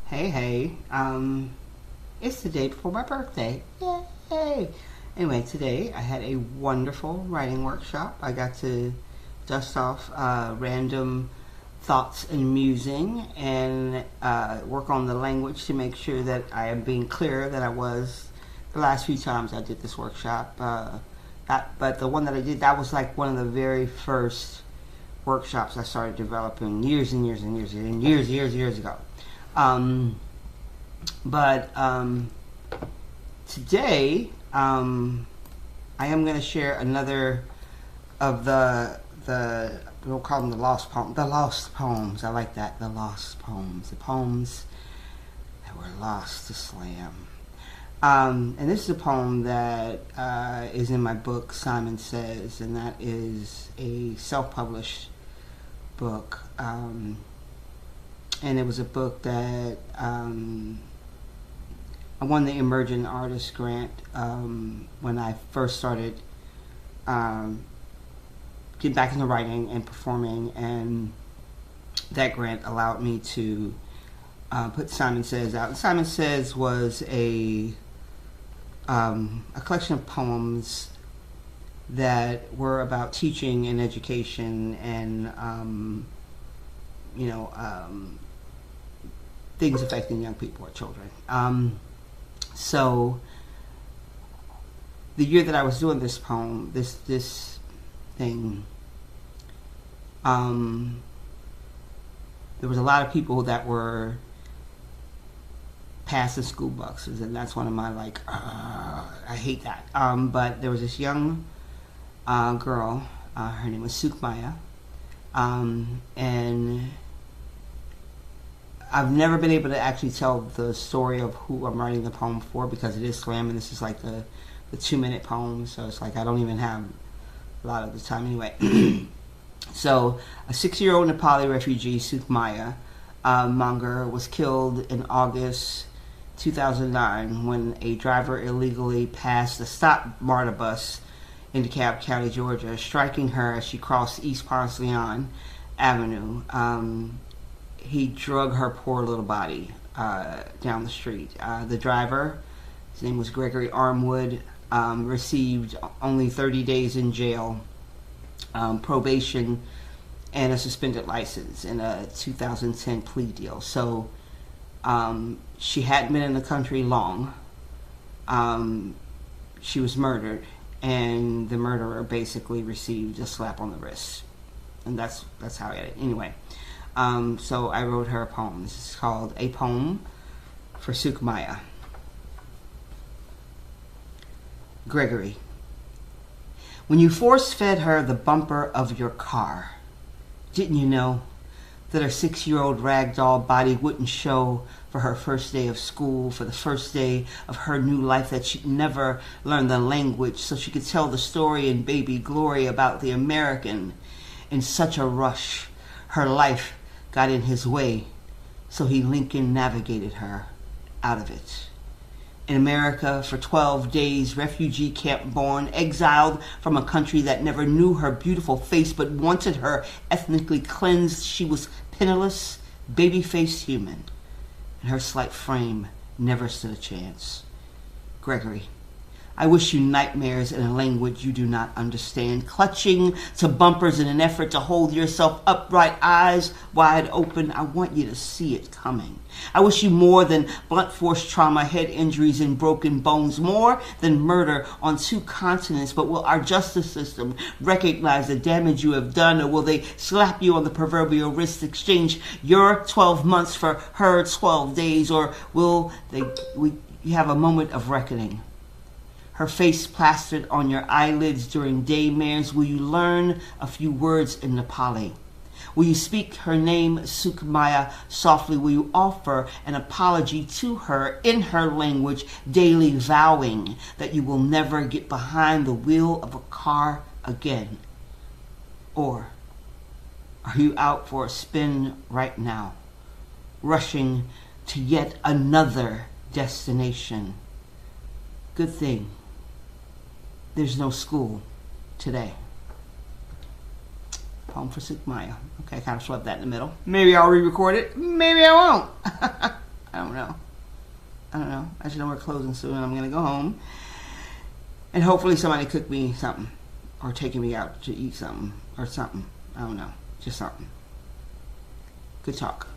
Hey, it's the day before my birthday. Yay! Anyway, today I had a wonderful writing workshop. I got to dust off random thoughts and musing and work on the language to make sure that I am being clearer than I was the last few times I did this workshop. But the one that I did, that was like one of the very first workshops I started developing years ago. But today I am going to share another of the we'll call them the lost poems. I like that, the lost poems, the poems that were lost to slam. And this is a poem that is in my book Simon Says, and that is a self-published book. And it was a book that I won the Emerging Artist Grant when I first started getting back into writing and performing, and that grant allowed me to put Simon Says out. And Simon Says was a collection of poems that were about teaching and education and things affecting young people or children. So the year that I was doing this poem, this thing, there was a lot of people that were passing school buses, and that's one of my I hate that. But there was this young girl, her name was Sukmaya, and I've never been able to actually tell the story of who I'm writing the poem for, because it is slam, and this is like the 2-minute poem, so it's like I don't even have a lot of the time anyway. So a 6-year-old Nepali refugee, Sukmaya Munger, was killed in August 2009 when a driver illegally passed a stop MARTA bus in DeKalb County, Georgia, striking her as she crossed East Ponce Leon Avenue. He drug her poor little body down the street. The driver, his name was Gregory Armwood, received only 30 days in jail, probation, and a suspended license in a 2010 plea deal. So she hadn't been in the country long. She was murdered, and the murderer basically received a slap on the wrist. And that's how I had it. Anyway. So I wrote her a poem. This is called A Poem for Sukmaya. Gregory. When you force-fed her the bumper of your car, didn't you know that her 6-year-old ragdoll body wouldn't show for her first day of school, for the first day of her new life, that she'd never learn the language so she could tell the story in baby glory about the American? In such a rush, her life got in his way, so he Lincoln navigated her out of it. In America, for 12 days, refugee camp born, exiled from a country that never knew her beautiful face but wanted her ethnically cleansed, she was penniless, baby-faced human, and her slight frame never stood a chance. Gregory, I wish you nightmares in a language you do not understand, clutching to bumpers in an effort to hold yourself upright, eyes wide open. I want you to see it coming. I wish you more than blunt force trauma, head injuries, and broken bones, more than murder on 2 continents. But will our justice system recognize the damage you have done, or will they slap you on the proverbial wrist, exchange your 12 months for her 12 days, or will you have a moment of reckoning? Her face plastered on your eyelids during daymares, will you learn a few words in Nepali? Will you speak her name, Sukmaya, softly? Will you offer an apology to her in her language, daily vowing that you will never get behind the wheel of a car again? Or are you out for a spin right now, rushing to yet another destination? Good thing there's no school today. Poem for Sukmaya. Okay, I kind of swept that in the middle. Maybe I'll re-record it. Maybe I won't. I don't know. I should know we're closing soon, and I'm going to go home. And hopefully somebody cook me something. Or taking me out to eat something. Or something. I don't know. Just something. Good talk.